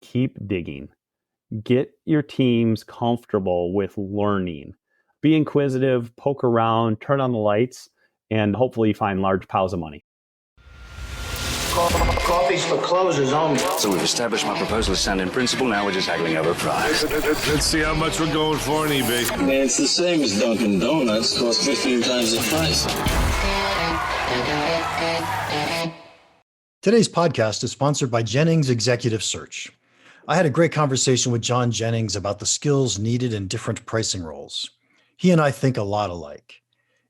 keep digging. Get your teams comfortable with learning. Be inquisitive, poke around, turn on the lights, and hopefully find large piles of money. Coffee's for closers only. So we've established my proposal is sound in principle. Now we're just haggling over price. Let's see how much we're going for on eBay. Man, it's the same as Dunkin' Donuts. Costs 15 times the price. Today's podcast is sponsored by Jennings Executive Search. I had a great conversation with John Jennings about the skills needed in different pricing roles. He and I think a lot alike.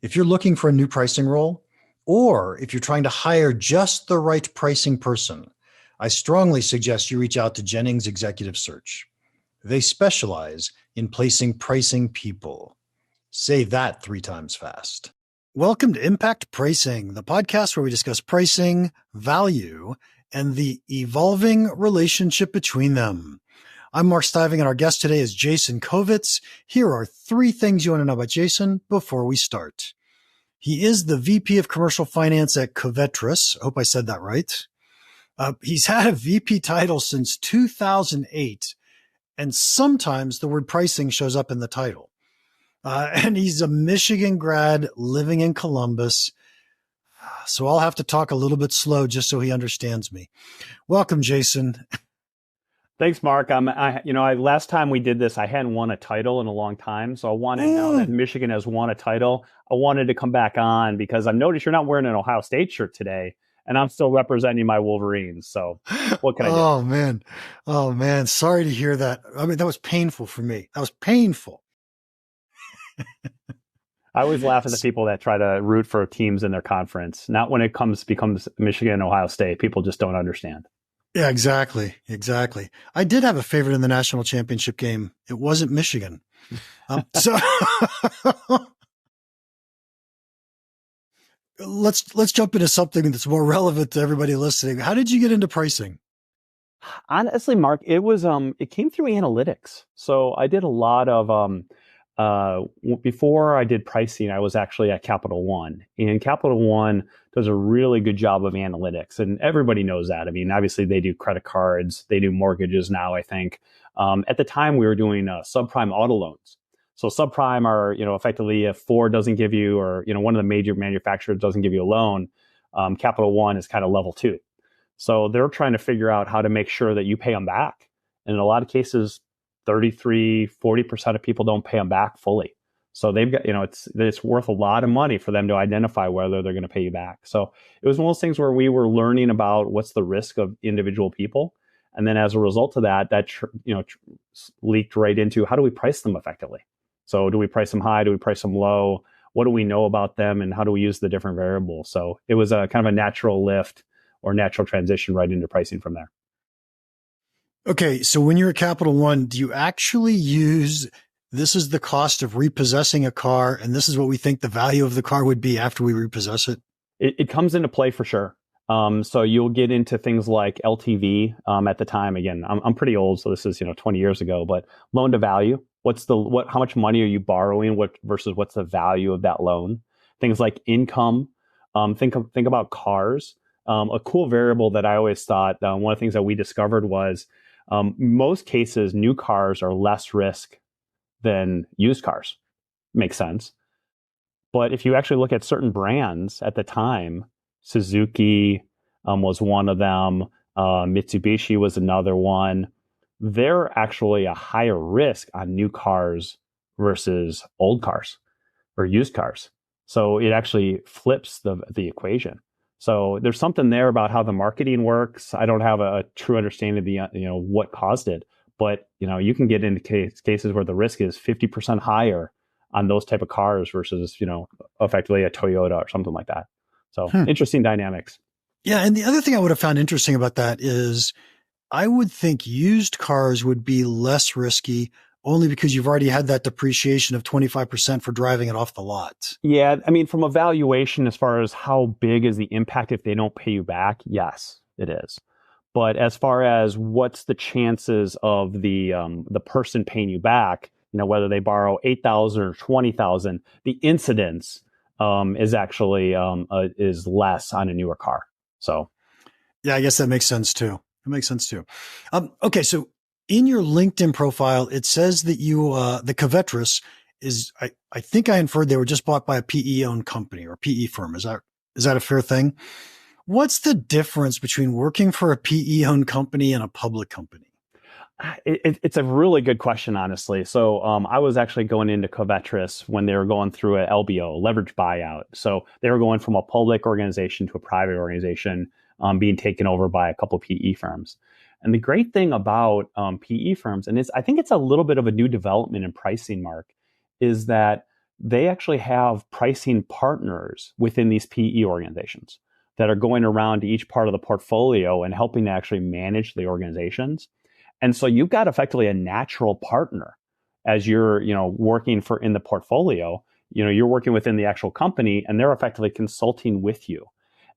If you're looking for a new pricing role, or if you're trying to hire just the right pricing person, I strongly suggest you reach out to Jennings Executive Search. They specialize in placing pricing people. Say that 3 times fast. Welcome to Impact Pricing, the podcast where we discuss pricing, value, and the evolving relationship between them. I'm Mark Stiving, and our guest today is Jason Covitz. Here are 3 things you want to know about Jason before we start. He is the VP of Commercial Finance at Covetrus. I hope I said that right. He's had a VP title since 2008, and sometimes the word pricing shows up in the title. And he's a Michigan grad living in Columbus. So I'll have to talk a little bit slow just so he understands me. Welcome, Jason. Thanks, Mark. Last time we did this, I hadn't won a title in a long time. So I wanted, now that Michigan has won a title, I wanted to come back on because I've noticed you're not wearing an Ohio State shirt today, and I'm still representing my Wolverines. So what can I do? Oh, man. Sorry to hear that. I mean, that was painful for me. That was painful. I always laugh at the people that try to root for teams in their conference. Not when it becomes Michigan and Ohio State. People just don't understand. Yeah, exactly. I did have a favorite in the national championship game. It wasn't Michigan. So let's jump into something that's more relevant to everybody listening. How did you get into pricing? Honestly, Mark, it came through analytics. So I did a lot of before I did pricing, I was actually at Capital One, and Capital One does a really good job of analytics, and everybody knows that. I mean, obviously they do credit cards, they do mortgages now, I think. At the time we were doing subprime auto loans. So subprime are, effectively if Ford doesn't give you, or, one of the major manufacturers doesn't give you a loan, Capital One is kind of level 2. So they're trying to figure out how to make sure that you pay them back. And in a lot of cases, 40% of people don't pay them back fully. So they've got, it's worth a lot of money for them to identify whether they're going to pay you back. So it was one of those things where we were learning about what's the risk of individual people. And then as a result of that leaked right into how do we price them effectively? So do we price them high? Do we price them low? What do we know about them? And how do we use the different variables? So it was a kind of a natural lift or natural transition right into pricing from there. Okay, so when you're at Capital One, do you actually use, this is the cost of repossessing a car, and this is what we think the value of the car would be after we repossess it? It comes into play for sure. So you'll get into things like LTV at the time. Again, I'm pretty old, so this is 20 years ago. But loan to value, how much money are you borrowing? Versus what's the value of that loan? Things like income. Think about cars. A cool variable that I always thought one of the things that we discovered was most cases new cars are less risk than used cars. Makes sense. But if you actually look at certain brands at the time, Suzuki was one of them. Mitsubishi was another one. They're actually a higher risk on new cars versus old cars or used cars. So it actually flips the equation. So there's something there about how the marketing works. I don't have a true understanding of the what caused it, but you can get into cases where the risk is 50% higher on those type of cars versus effectively a Toyota or something like that. So interesting dynamics. Yeah, and the other thing I would have found interesting about that is I would think used cars would be less risky only because you've already had that depreciation of 25% for driving it off the lot. Yeah, I mean, from a valuation, as far as how big is the impact if they don't pay you back, yes, it is. But as far as what's the chances of the person paying you back, whether they borrow $8,000 or $20,000, the incidence is actually is less on a newer car. So, yeah, I guess that makes sense too. That makes sense too. Okay. So in your LinkedIn profile, it says that you, the Covetrus is, I think I inferred they were just bought by a PE owned company or PE firm. Is that a fair thing? What's the difference between working for a PE owned company and a public company? It's a really good question, honestly. So I was actually going into Covetrus when they were going through a LBO, leverage buyout. So they were going from a public organization to a private organization, being taken over by a couple of PE firms. And the great thing about PE firms, and I think it's a little bit of a new development in pricing, Mark, is that they actually have pricing partners within these PE organizations that are going around to each part of the portfolio and helping to actually manage the organizations. And so you've got effectively a natural partner as you're, working in the portfolio. You're working within the actual company, and they're effectively consulting with you.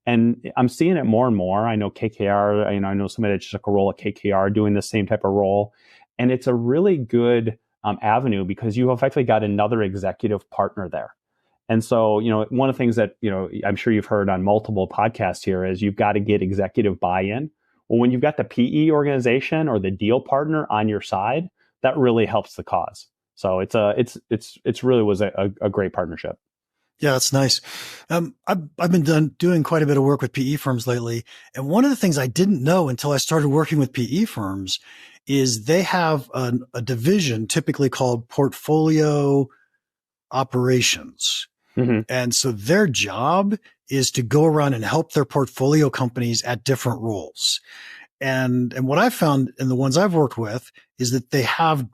And I'm seeing it more and more. I know KKR, I know somebody that just took a role at KKR doing the same type of role. And it's a really good avenue because you've effectively got another executive partner there. And so, one of the things that, I'm sure you've heard on multiple podcasts here is you've got to get executive buy-in. Well, when you've got the PE organization or the deal partner on your side, that really helps the cause. So it's really was a great partnership. Yeah, that's nice. I've been doing quite a bit of work with PE firms lately. And one of the things I didn't know until I started working with PE firms is they have a division typically called portfolio operations. Mm-hmm. And so their job is to go around and help their portfolio companies at different roles. And what I've found in the ones I've worked with is that they have,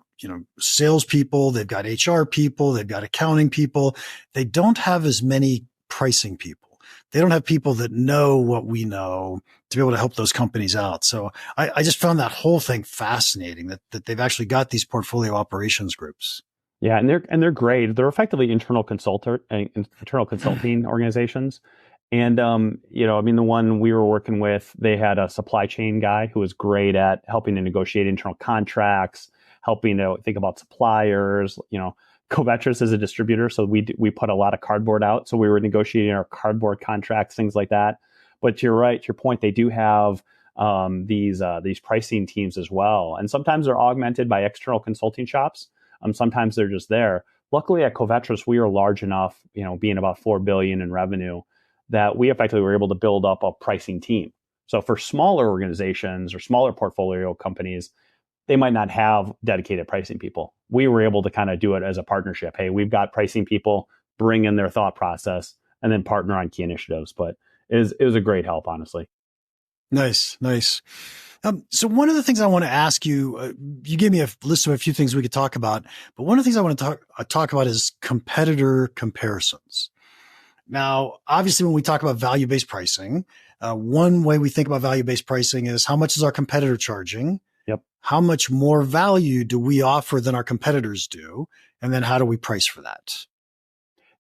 salespeople, they've got HR people, they've got accounting people. They don't have as many pricing people. They don't have people that know what we know to be able to help those companies out. So I just found that whole thing fascinating that they've actually got these portfolio operations groups. Yeah, and they're great. They're effectively internal consulting organizations. And the one we were working with, they had a supply chain guy who was great at helping to negotiate internal contracts, helping to think about suppliers. Covetrus is a distributor, so we put a lot of cardboard out. So we were negotiating our cardboard contracts, things like that. But you're right, to your point, they do have these pricing teams as well, and sometimes they're augmented by external consulting shops. Sometimes they're just there. Luckily at Covetrus, we are large enough, being about $4 billion in revenue, that we effectively were able to build up a pricing team. So for smaller organizations or smaller portfolio companies, they might not have dedicated pricing people. We were able to kind of do it as a partnership. Hey, we've got pricing people, bring in their thought process, and then partner on key initiatives. But it was a great help, honestly. Nice. So one of the things I want to ask you, you gave me a list of a few things we could talk about, but one of the things I want to talk about is competitor comparisons. Now, obviously, when we talk about value-based pricing, one way we think about value-based pricing is how much is our competitor charging? Yep. How much more value do we offer than our competitors do? And then how do we price for that?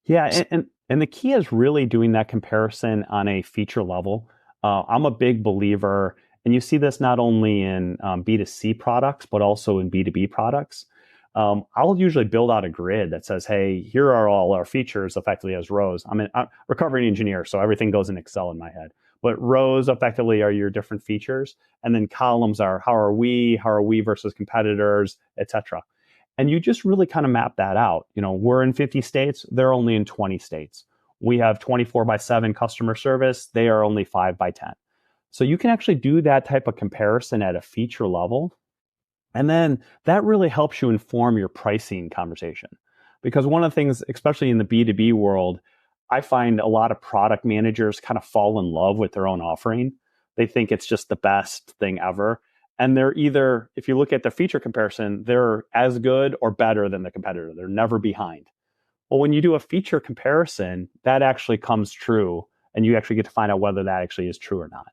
Yeah, and the key is really doing that comparison on a feature level. I'm a big believer, and you see this not only in B2C products, but also in B2B products. I'll usually build out a grid that says, hey, here are all our features effectively as rows. I'm a recovering engineer, so everything goes in Excel in my head. But rows effectively are your different features. And then columns are how are we versus competitors, et cetera. And you just really kind of map that out. We're in 50 states. They're only in 20 states. We have 24/7 customer service. They are only 5/10. So you can actually do that type of comparison at a feature level. And then that really helps you inform your pricing conversation. Because one of the things, especially in the B2B world, I find a lot of product managers kind of fall in love with their own offering. They think it's just the best thing ever. And they're either, if you look at the feature comparison, they're as good or better than the competitor. They're never behind. Well, when you do a feature comparison, that actually comes true. And you actually get to find out whether that actually is true or not.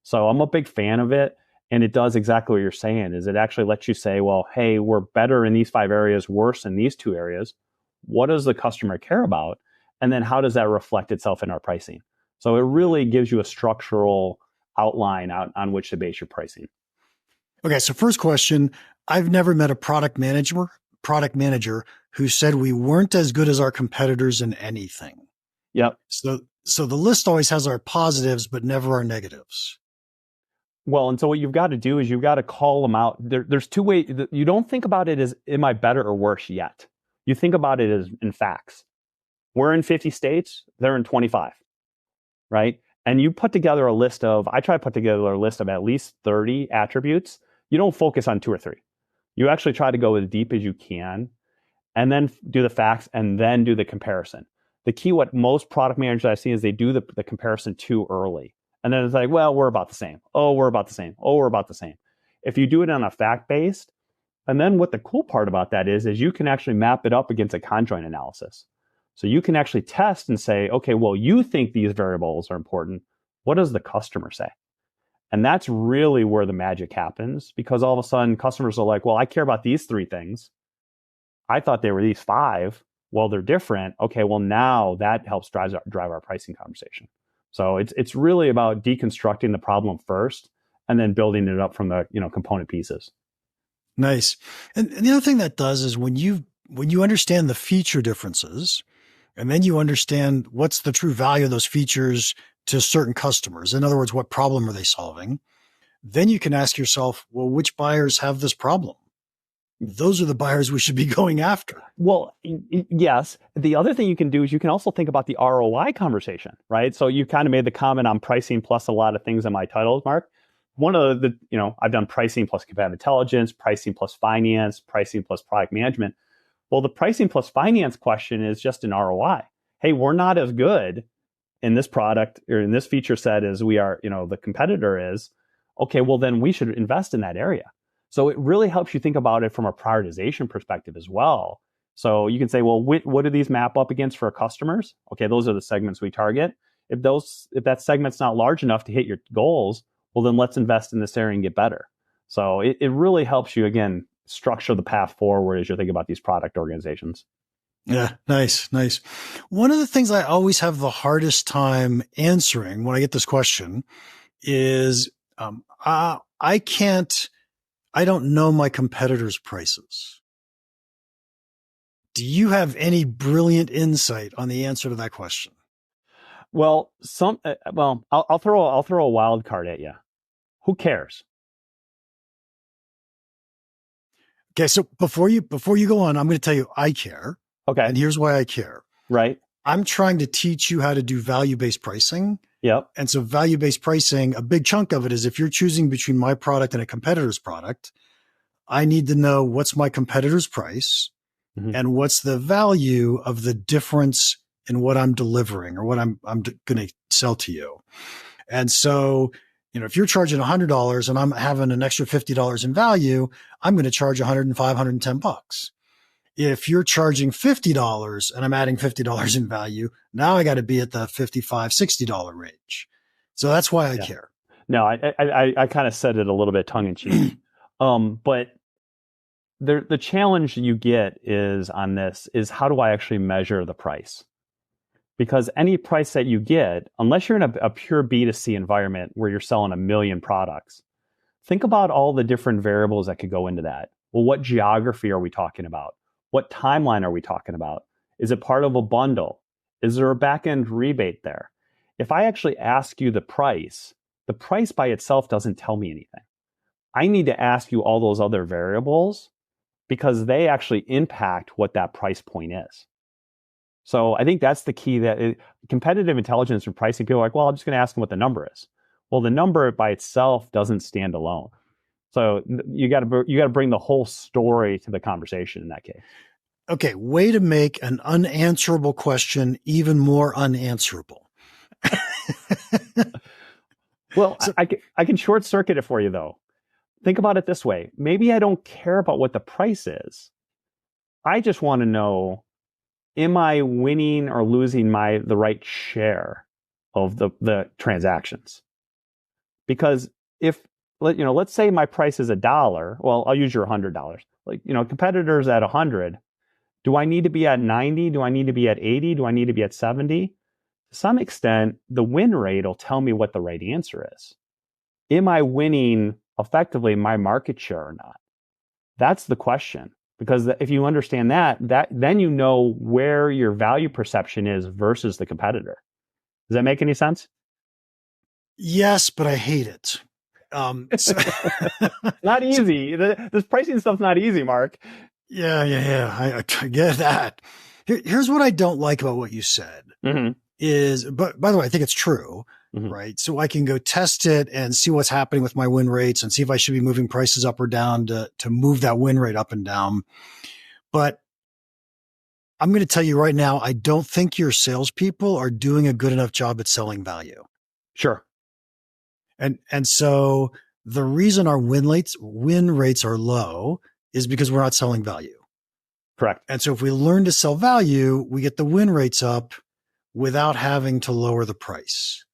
So I'm a big fan of it. And it does exactly what you're saying, is it actually lets you say, well, hey, we're better in these 5 areas, worse in these 2 areas. What does the customer care about? And then how does that reflect itself in our pricing? So it really gives you a structural outline on which to base your pricing. Okay. So first question, I've never met a product manager who said we weren't as good as our competitors in anything. Yep. So the list always has our positives, but never our negatives. Well, and so what you've got to do is you've got to call them out. There's two ways. You don't think about it as, am I better or worse yet? You think about it as in facts. We're in 50 states. They're in 25, right? And you put together a list of, I try to put together a list of at least 30 attributes. You don't focus on 2 or 3. You actually try to go as deep as you can and then do the facts and then do the comparison. The key, what most product managers I've seen is they do the comparison too early. And then it's like, well, we're about the same. Oh, we're about the same. Oh, we're about the same. If you do it on a fact-based, and then what the cool part about that is you can actually map it up against a conjoint analysis. So you can actually test and say, okay, well, you think these variables are important. What does the customer say? And that's really where the magic happens, because all of a sudden customers are like, well, I care about these 3 things. I thought they were these 5. Well, they're different. Okay, well, now that helps drive our pricing conversation. So it's really about deconstructing the problem first and then building it up from the component pieces. Nice. And the other thing that does is when you understand the feature differences, and then you understand what's the true value of those features to certain customers. In other words, what problem are they solving? Then you can ask yourself, well, which buyers have this problem? Those are the buyers we should be going after. Well, yes. The other thing you can do is you can also think about the ROI conversation, right? So you kind of made the comment on pricing plus a lot of things in my titles, Mark. One of the, I've done pricing plus competitive intelligence, pricing plus finance, pricing plus product management. Well, the pricing plus finance question is just an ROI. Hey, we're not as good in this product or in this feature set as we are, the competitor is. Okay, well, then we should invest in that area. So it really helps you think about it from a prioritization perspective as well. So you can say, well, what do these map up against for our customers? Okay, those are the segments we target. If that segment's not large enough to hit your goals, well, then let's invest in this area and get better. So it really helps you, again, structure the path forward as you think about these product organizations. Yeah, nice. One of the things I always have the hardest time answering when I get this question is I don't know my competitors' prices. Do you have any brilliant insight on the answer to that question? Well, I'll throw a wild card at you. Who cares? Okay, so before you go on, I'm going to tell you I care. Okay. And here's why I care. Right. I'm trying to teach you how to do value-based pricing. Yep. And so value-based pricing, a big chunk of it is if you're choosing between my product and a competitor's product, I need to know what's my competitor's price and what's the value of the difference in what I'm delivering or what I'm going to sell to you. And so, if you're charging $100 and I'm having an extra $50 in value, I'm going to charge $105, $110. If you're charging $50 and I'm adding $50 in value, now I got to be at the $55, $60 range. So that's why I care. No, I kind of said it a little bit tongue in cheek. But the challenge you get is how do I actually measure the price? Because any price that you get, unless you're in a pure B2C environment where you're selling 1 million products, think about all the different variables that could go into that. Well, what geography are we talking about? What timeline are we talking about? Is it part of a bundle? Is there a back-end rebate there? If I actually ask you the price by itself doesn't tell me anything. I need to ask you all those other variables because they actually impact what that price point is. So I think that's the key, competitive intelligence and pricing, people are like, well, I'm just going to ask them what the number is. Well, the number by itself doesn't stand alone. So you got to bring the whole story to the conversation in that case. Okay, way to make an unanswerable question even more unanswerable. Well, so, I can short circuit it for you though. Think about it this way. Maybe I don't care about what the price is. I just want to know, am I winning or losing the right share of the transactions? Because let's say my price is $1. Well, I'll use your $100. Competitors at 100. Do I need to be at 90? Do I need to be at 80? Do I need to be at 70? To some extent, the win rate will tell me what the right answer is. Am I winning effectively my market share or not? That's the question. Because if you understand that then you know where your value perception is versus the competitor. Does that make any sense? Yes, but I hate it. So Not easy. This pricing stuff's not easy, Mark. yeah. I get that. Here's what I don't like about what you said is, but by the way, I think it's true, right? So I can go test it and see what's happening with my win rates and see if I should be moving prices up or down to move that win rate up and down. But I'm going to tell you right now, I don't think your salespeople are doing a good enough job at selling value. Sure. And so the reason our win rates are low is because we're not selling value. Correct. And so if we learn to sell value, we get the win rates up without having to lower the price.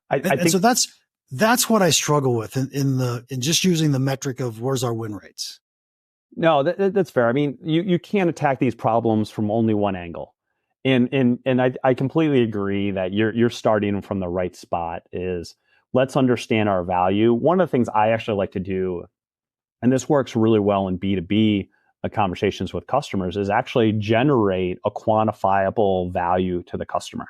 I think so that's what I struggle with in just using the metric of where's our win rates. No, that's fair. I mean, you can't attack these problems from only one angle. And I completely agree that you're starting from the right spot is let's understand our value. One of the things I actually like to do, and this works really well in B2B conversations with customers, is actually generate a quantifiable value to the customer.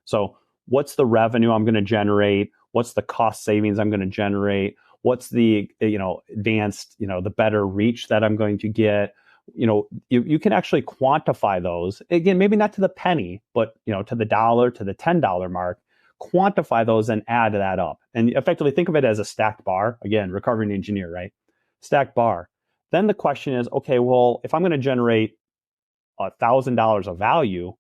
So what's the revenue I'm going to generate? What's the cost savings I'm going to generate? What's the, advanced, the better reach that I'm going to get? You can actually quantify those. Again, maybe not to the penny, but, to the dollar, to the $10 mark, quantify those and add that up. And effectively think of it as a stacked bar. Again, recovering engineer, right? Stacked bar. Then the question is, okay, well, if I'm going to generate $1,000 of value,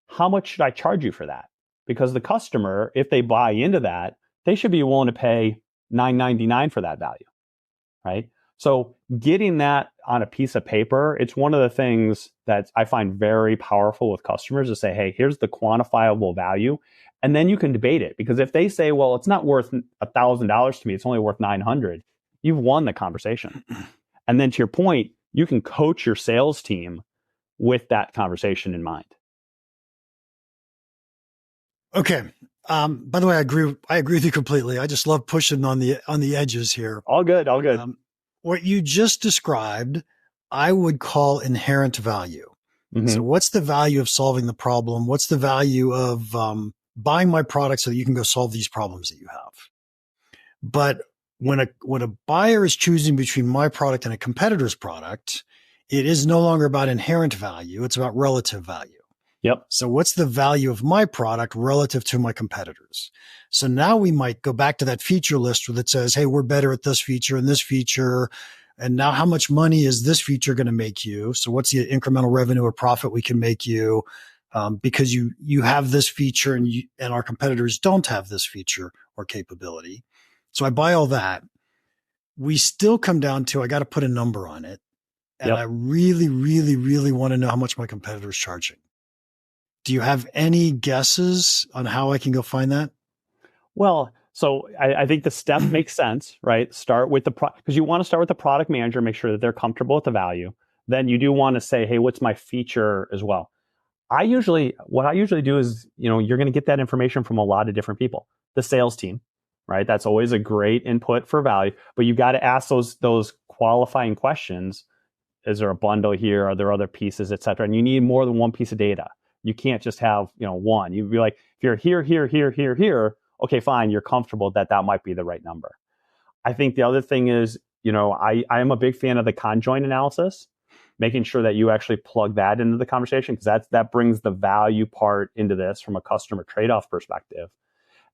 how much should I charge you for that? Because the customer, if they buy into that, they should be willing to pay $9.99 for that value, right? So getting that on a piece of paper, it's one of the things that I find very powerful with customers to say, hey, here's the quantifiable value. And then you can debate it, because if they say, well, it's not worth $1,000 to me, it's only worth 900, you've won the conversation. And then to your point, you can coach your sales team with that conversation in mind. Okay. By the way, I agree with you completely. I just love pushing on the edges here. All good. What you just described, I would call inherent value. So what's the value of solving the problem? What's the value of buying my product so that you can go solve these problems that you have? But when a buyer is choosing between my product and a competitor's product, it is no longer about inherent value. It's about relative value. Yep. So what's the value of my product relative to my competitors? So now we might go back to that feature list that says, hey, we're better at this feature and this feature. And now how much money is this feature going to make you? So what's the incremental revenue or profit we can make you? Because you have this feature and our competitors don't have this feature or capability. So I buy all that. We still come down to, I got to put a number on it. And I really, really, really want to know how much my competitor is charging. Do you have any guesses on how I can go find that? Well, so I think the step makes sense, right? Start with because you want to start with the product manager, make sure that they're comfortable with the value. Then you do want to say, hey, what's my feature as well? What I usually do is, you're going to get that information from a lot of different people. The sales team, right? That's always a great input for value, but you've got to ask those qualifying questions. Is there a bundle here? Are there other pieces, et cetera? And you need more than one piece of data. You can't just have, one. You'd be like, if you're here, okay, fine. You're comfortable that that might be the right number. I think the other thing is, I am a big fan of the conjoint analysis, making sure that you actually plug that into the conversation, because that brings the value part into this from a customer trade-off perspective.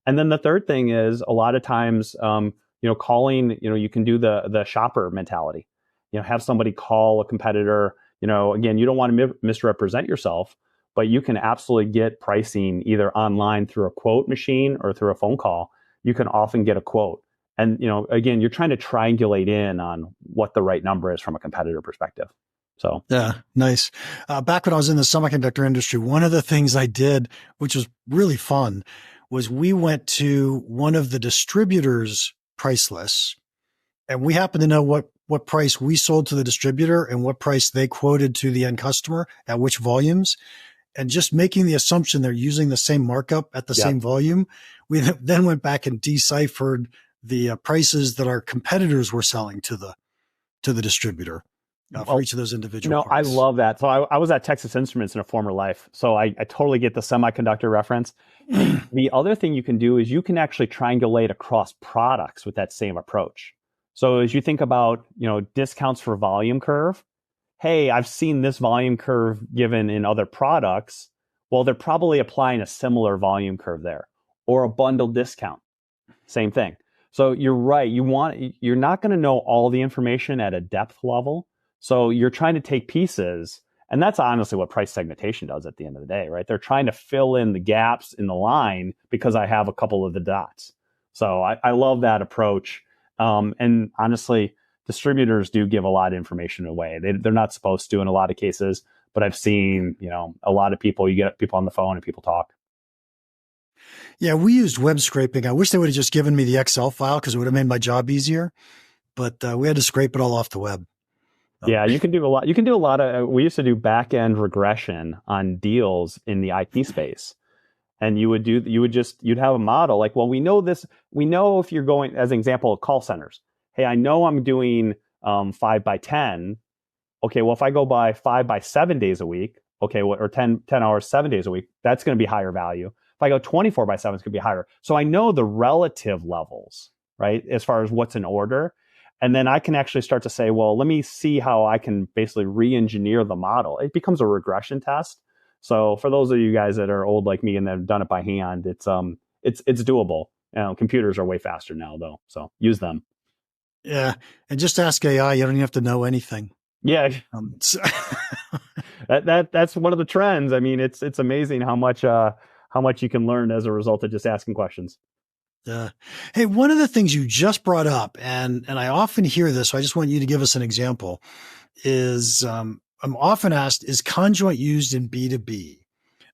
And then the third thing is a lot of times, calling, you can do the shopper mentality, have somebody call a competitor, again, you don't want to misrepresent yourself, but you can absolutely get pricing either online through a quote machine or through a phone call. You can often get a quote. And, again, you're trying to triangulate in on what the right number is from a competitor perspective. So, yeah, nice. Back when I was in the semiconductor industry, one of the things I did, which was really fun, was we went to one of the distributors' price lists, and we happened to know what price we sold to the distributor and what price they quoted to the end customer at which volumes. And just making the assumption they're using the same markup at the same volume, we then went back and deciphered the prices that our competitors were selling to the distributor for each of those individual parts. I love that. So I was at Texas Instruments in a former life, so I totally get the semiconductor reference. The other thing you can do is you can actually triangulate across products with that same approach. So as you think about, discounts for volume curve, hey, I've seen this volume curve given in other products. Well, they're probably applying a similar volume curve there, or a bundled discount. Same thing. So you're right. You're not going to know all the information at a depth level. So you're trying to take pieces, and that's honestly what price segmentation does at the end of the day, right? They're trying to fill in the gaps in the line because I have a couple of the dots. So I love that approach. And honestly, distributors do give a lot of information away. They're not supposed to in a lot of cases, but I've seen, a lot of people, you get people on the phone and people talk. Yeah, we used web scraping. I wish they would have just given me the Excel file because it would have made my job easier. But we had to scrape it all off the web. Yeah, you can do a lot. You can do a lot of. We used to do back end regression on deals in the IP space, and you'd have a model like, well, we know this. We know if you're going, as an example, call centers. Hey, I know I'm doing 5x10. Okay, well, if I go by 5x7 days a week, okay, or 10 hours, 7 days a week, that's going to be higher value. If I go 24x7, it's going to be higher. So I know the relative levels, right, as far as what's in order. And then I can actually start to say, well, let me see how I can basically re-engineer the model. It becomes a regression test. So for those of you guys that are old like me and that have done it by hand, it's doable. Computers are way faster now, though. So use them. Yeah, and just ask AI. You don't even have to know anything. Yeah, that's one of the trends. I mean, it's amazing how much you can learn as a result of just asking questions. Hey, one of the things you just brought up, and I often hear this, so I just want you to give us an example, is I'm often asked, is conjoint used in B2B?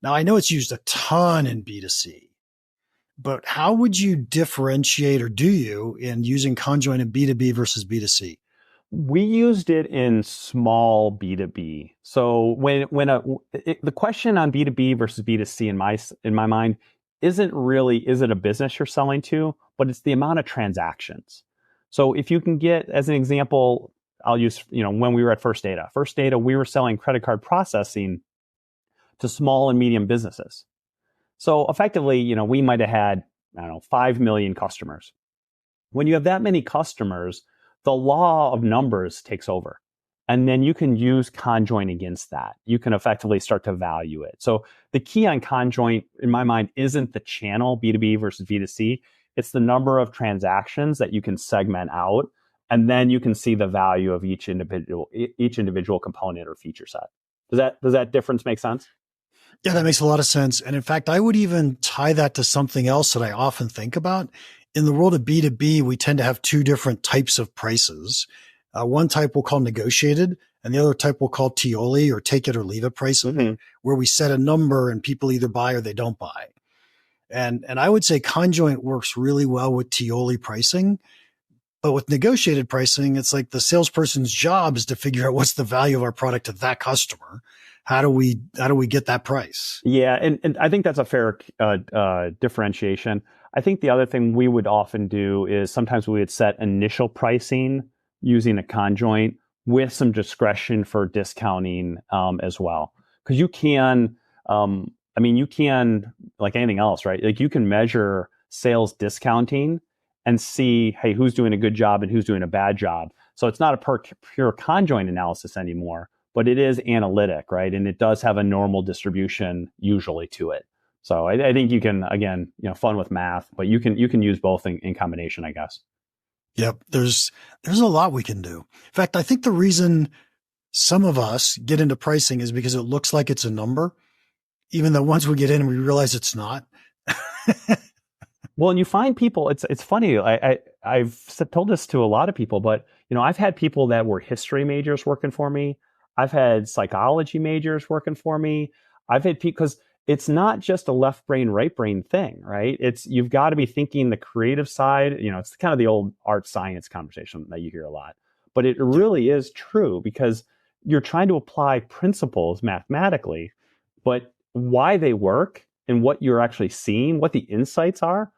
Now, I know it's used a ton in B2C, but how would you differentiate, or do you, in using conjoint in B2B versus B2C? We used it in small B2B. So the question on B2B versus B2C in my mind isn't really, is it a business you're selling to, but it's the amount of transactions. So if you can get, as an example, I'll use, when we were at First Data. First Data, we were selling credit card processing to small and medium businesses. So effectively, we might have had, 5 million customers. When you have that many customers, the law of numbers takes over. And then you can use conjoint against that. You can effectively start to value it. So the key on conjoint, in my mind, isn't the channel, B2B versus B2C. It's the number of transactions that you can segment out. And then you can see the value of each individual component or feature set. Does that difference make sense? Yeah, that makes a lot of sense. And in fact, I would even tie that to something else that I often think about. In the world of B2B, we tend to have two different types of prices. One type we'll call negotiated, and the other type we'll call TIOLI, or take it or leave it pricing, where we set a number and people either buy or they don't buy. And I would say conjoint works really well with TIOLI pricing. But with negotiated pricing, it's like the salesperson's job is to figure out what's the value of our product to that customer. How do we get that price? Yeah, and I think that's a fair differentiation. I think the other thing we would often do is sometimes we would set initial pricing using a conjoint with some discretion for discounting as well. Because you can, like anything else, right? Like you can measure sales discounting and see, hey, who's doing a good job and who's doing a bad job. So it's not a pure conjoint analysis anymore, but it is analytic, right? And it does have a normal distribution usually to it. So I think you can, again, fun with math, but you can use both in combination, I guess. Yep. There's a lot we can do. In fact, I think the reason some of us get into pricing is because it looks like it's a number, even though once we get in, we realize it's not. Well, and you find people, it's funny. I've told this to a lot of people, but I've had people that were history majors working for me. I've had psychology majors working for me. I've had people, because it's not just a left brain, right brain thing, right? You've got to be thinking the creative side. It's kind of the old art science conversation that you hear a lot, but it really is true because you're trying to apply principles mathematically, but why they work and what you're actually seeing, what the insights are,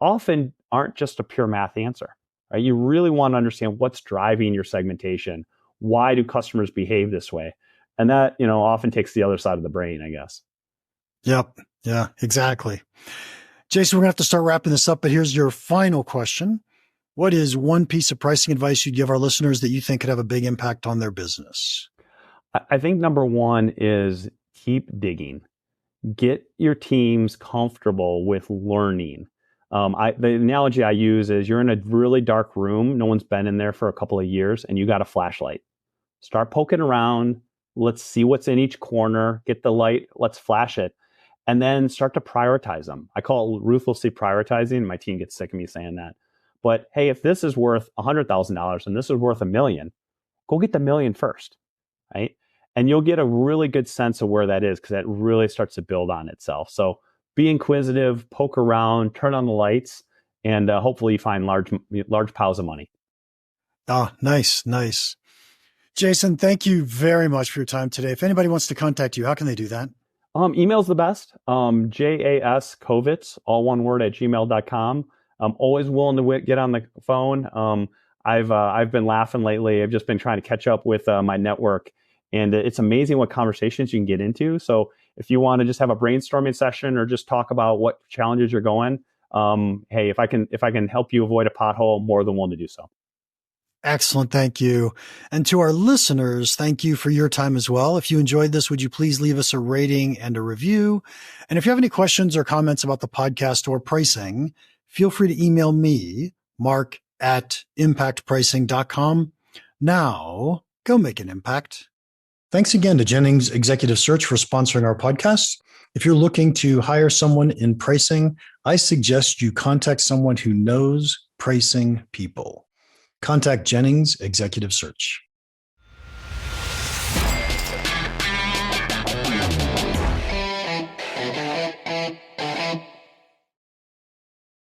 often aren't just a pure math answer, right? You really want to understand what's driving your segmentation. Why do customers behave this way? And that, often takes the other side of the brain, I guess. Yep. Yeah, exactly. Jason, we're going to have to start wrapping this up, but here's your final question. What is one piece of pricing advice you'd give our listeners that you think could have a big impact on their business? I think number one is keep digging. Get your teams comfortable with learning. The analogy I use is you're in a really dark room. No one's been in there for a couple of years, and you got a flashlight. Start poking around. Let's see what's in each corner. Get the light. Let's flash it. And then start to prioritize them. I call it ruthlessly prioritizing. My team gets sick of me saying that. But hey, if this is worth $100,000 and this is worth $1 million, go get the $1 million first, right? And you'll get a really good sense of where that is because that really starts to build on itself. So be inquisitive, poke around, turn on the lights, and hopefully you find large piles of money. Ah, nice. Jason, thank you very much for your time today. If anybody wants to contact you, how can they do that? Email's the best. JAS Covitz, all one word, at gmail.com. I'm always willing to get on the phone. I've been laughing lately. I've just been trying to catch up with my network, and it's amazing what conversations you can get into. So if you want to just have a brainstorming session or just talk about what challenges you're going, hey, if I can help you avoid a pothole, I'm more than willing to do so. Excellent. Thank you. And to our listeners, thank you for your time as well. If you enjoyed this, would you please leave us a rating and a review? And if you have any questions or comments about the podcast or pricing, feel free to email me, mark@impactpricing.com. Now, go make an impact. Thanks again to Jennings Executive Search for sponsoring our podcast. If you're looking to hire someone in pricing, I suggest you contact someone who knows pricing people. Contact Jennings Executive Search.